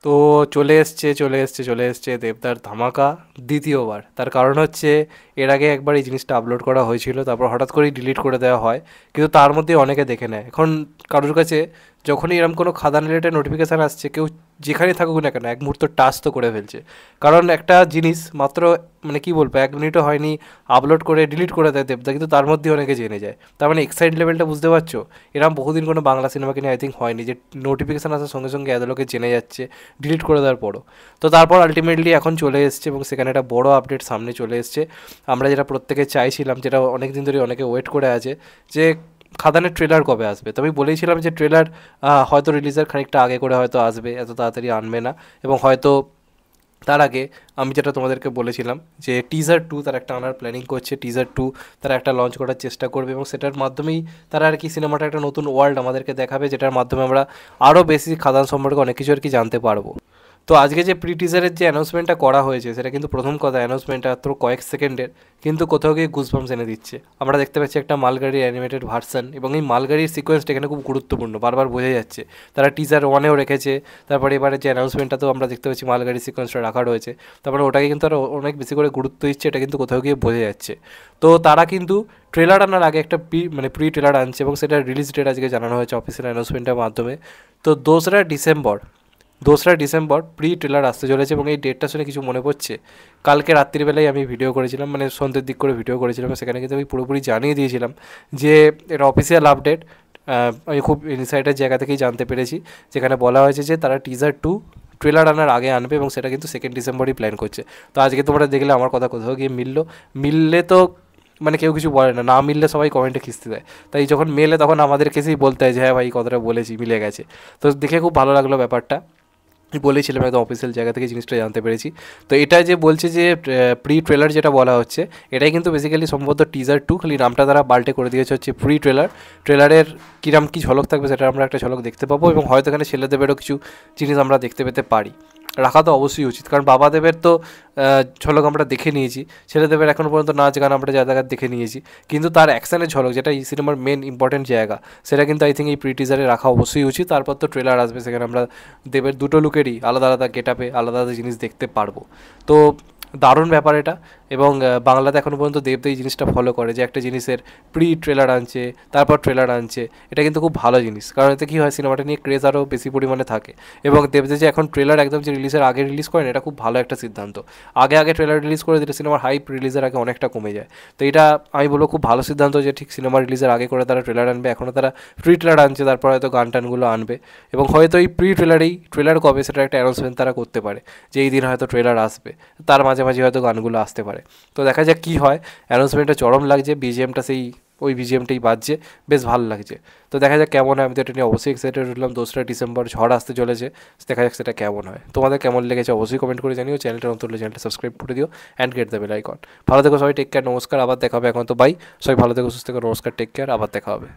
তো চলে এসছে দেবদার ধামাকা দ্বিতীয়বার। তার কারণ হচ্ছে এর আগে একবার এই জিনিসটা আপলোড করা হয়েছিল, তারপর হঠাৎ করেই ডিলিট করে দেওয়া হয়। কিন্তু তার মধ্যে অনেকে দেখে নেয়। এখন কারোর কাছে যখনই এরকম কোনো খাদান রিলেটেড নোটিফিকেশান আসছে, কেউ যেখানেই থাকুক না কেন এক মুহূর্ত টাচ তো করে ফেলছে। কারণ একটা জিনিস মাত্র মানে কি বলবো 1 মিনিটও হয়নি আপলোড করে ডিলিট করে দেয় দেবদা, কিন্তু তার মধ্যে অনেকে জেনে যায়। তার মানে এক্সাইট লেভেলটা বুঝতে পারছো? এরকম বহুদিন কোনো বাংলা সিনেমাকে নিয়ে আই থিঙ্ক হয়নি যে নোটিফিকেশান আসার সঙ্গে সঙ্গে এত লোকে জেনে যাচ্ছে ডিলিট করে দেওয়ার পরও। তো তারপর আলটিমেটলি এখন চলে এসছে এবং সেখানে একটা বড় আপডেট সামনে চলে এসছে। আমরা যেটা প্রত্যেকে চাইছিলাম, যেটা অনেক দিন ধরে অনেকে ওয়েট করে আছে, যে খাদানের ট্রেলার কবে আসবে। তো আমি বলেইছিলাম যে ট্রেলার হয়তো রিলিজের খানিকটা আগে করে হয়তো আসবে, এত তাড়াতাড়ি আনবে না। এবং হয়তো তার আগে আমি যেটা তোমাদেরকে বলেছিলাম যে টিজার 2 তারা একটা আনার প্ল্যানিং করছে, টিজার 2 তারা একটা লঞ্চ করার চেষ্টা করবে এবং সেটার মাধ্যমেই তারা আর কি সিনেমাটা একটা নতুন ওয়ার্ল্ড আমাদেরকে দেখাবে, যেটার মাধ্যমে আমরা আরও বেশি খাদান সম্পর্কে অনেক কিছু আর কি জানতে পারবো। তো আজকে যে প্রি টিজারের যে অ্যানাউন্সমেন্টটা করা হয়েছে, সেটা কিন্তু প্রথম কথা অ্যানাউন্সমেন্টটা মাত্র কয়েক সেকেন্ডের, কিন্তু কোথাও গিয়ে গুজবাম্পস এনে দিচ্ছে। আমরা দেখতে পাচ্ছি একটা মালগাড়ির অ্যানিমেটেড ভার্সন, এবং এই মালগাড়ির সিকোয়েন্সটা এখানে খুব গুরুত্বপূর্ণ, বারবার বোঝা যাচ্ছে। তারা টিজার 1-এও রেখেছে, তারপরে এবারে যে অ্যানাউন্সমেন্টটাতেও আমরা দেখতে পাচ্ছি মালগাড়ির সিকোয়েন্সটা রাখা রয়েছে। তারপরে ওটাকে কিন্তু আরও অনেক বেশি করে গুরুত্ব দিচ্ছে, এটা কিন্তু কোথাও গিয়ে বোঝা যাচ্ছে। তো তারা কিন্তু ট্রেলার আনার আগে একটা প্রি ট্রেলার আনছে, এবং সেটার রিলিজ ডেট আজকে জানানো হয়েছে অফিসিয়াল অ্যানাউন্সমেন্টের মাধ্যমে। তো 2রা ডিসেম্বর প্রি ট্রেলার আসতে চলেছে। এবং এই ডেটটা শুনে কিছু মনে পড়ছে, কালকে রাত্রিবেলায় আমি ভিডিও করেছিলাম, মানে সন্ধ্যের দিক করে ভিডিও করেছিলাম, সেখানে কিন্তু আমি পুরোপুরি জানিয়ে দিয়েছিলাম যে এটা অফিসিয়াল আপডেট। আমি খুব ইনসাইডের জায়গা থেকেই জানতে পেরেছি, যেখানে বলা হয়েছে যে তারা টিজার 2 ট্রেলার আনার আগে আনবে, এবং সেটা কিন্তু 2 ডিসেম্বরই প্ল্যান করছে। তো আজকে তোমরা দেখলে আমার কথা কোথাও গিয়ে মিললে তো মানে কেউ কিছু বলে না, না মিললে সবাই কমেন্টে খিস্তি দেয়। তাই যখন মেলে তখন আমাদেরকে সেই বলতে হয় যে হ্যাঁ ভাই কথাটা বলেছি, মিলে গেছে। তো দেখে খুব ভালো লাগলো ব্যাপারটা। বলেছিলাম একদম অফিসিয়াল জায়গা থেকে জিনিসটা জানতে পেরেছি। তো এটা যে বলছে যে প্রি ট্রেলার যেটা বলা হচ্ছে, এটাই কিন্তু বেসিক্যালি সম্ভবত টিজার 2, খালি নামটা তারা পাল্টে করে দিয়েছে হচ্ছে প্রি ট্রেলার। ট্রেলারের কিরম কী ঝলক থাকবে সেটা আমরা একটা ঝলক দেখতে পাবো, এবং হয়তো এখানে ছেলেদেবেরও কিছু জিনিস আমরা দেখতে পেতে পারি। রাখা তো অবশ্যই উচিত, কারণ বাবাদেবের তো ঝলক আমরা দেখে নিয়েছি, ছেলেদেবের এখনও পর্যন্ত নাচ গান আমরা যা জায়গা দেখে নিয়েছি, কিন্তু তার অ্যাকশানের ঝলক যেটা এই সিনেমার মেন ইম্পর্টেন্ট জায়গা, সেটা কিন্তু আই থিঙ্ক এই প্রি টিজারে রাখা অবশ্যই উচিত। তারপর তো ট্রেলার আসবে, সেখানে আমরা দেবের দুটো লুকেরই আলাদা আলাদা গেট আপে আলাদা আলাদা জিনিস দেখতে পারবো। তো দারুণ ব্যাপার এটা। এবং বাংলাতে এখনও পর্যন্ত দেব এই জিনিসটা ফলো করে যে একটা জিনিসের প্রি ট্রেলার আনছে, তারপর ট্রেলার আনছে, এটা কিন্তু খুব ভালো জিনিস। কারণ এতে কী হয়, সিনেমাটা নিয়ে ক্রেজ আরও বেশি পরিমাণে থাকে। এবং দেব যে এখন ট্রেলার একদম যে রিলিজের আগে রিলিজ করেন, এটা খুব ভালো একটা সিদ্ধান্ত। আগে ট্রেলার রিলিজ করে দিলে সিনেমার হাইপ রিলিজের আগে অনেকটা কমে যায়। তো এটা আমি বলবো খুব ভালো সিদ্ধান্ত, যে ঠিক সিনেমা রিলিজের আগে করে তারা ট্রেলার আনবে। এখনও তারা প্রি ট্রেলার আনছে, তারপর হয়তো গান টানগুলো আনবে, এবং হয়তো এই প্রি ট্রেলার কবে সেটা একটা অ্যানাউন্সমেন্ট তারা করতে পারে, যে এই দিন হয়তো ট্রেলার আসবে, তার মাঝে হয়তো গানগুলো আসতে পারে। তো দেখা যাক কী হয়। অ্যানাউন্সমেন্টটা চরম লাগছে, বিজিএমটা সেই ওই বিজিএমটাই বাজছে, বেশ ভালো লাগছে। তো দেখা যাক কেমন হয়। আমি তো এটা নিয়ে অবশ্যই এক্সাইটেড হলাম। 2রা ডিসেম্বর ঝড় আসতে চলেছে, দেখা যাক সেটা কেমন হয়। তোমাদের কেমন লেগেছে অবশ্যই কমেন্ট করে জানিও। চ্যানেলটা নতুন হলে চ্যানেলটা সাবস্ক্রাইব করে দিও and get the bell icon. ভালো থেকো সবাই, টেক কেয়ার, নমস্কার, আবার দেখা হবে। এখন তো বাই, সবাই ভালো থেকো, সুস্থ থেকো, নমস্কার, টেক কেয়ার, আবার দেখা হবে।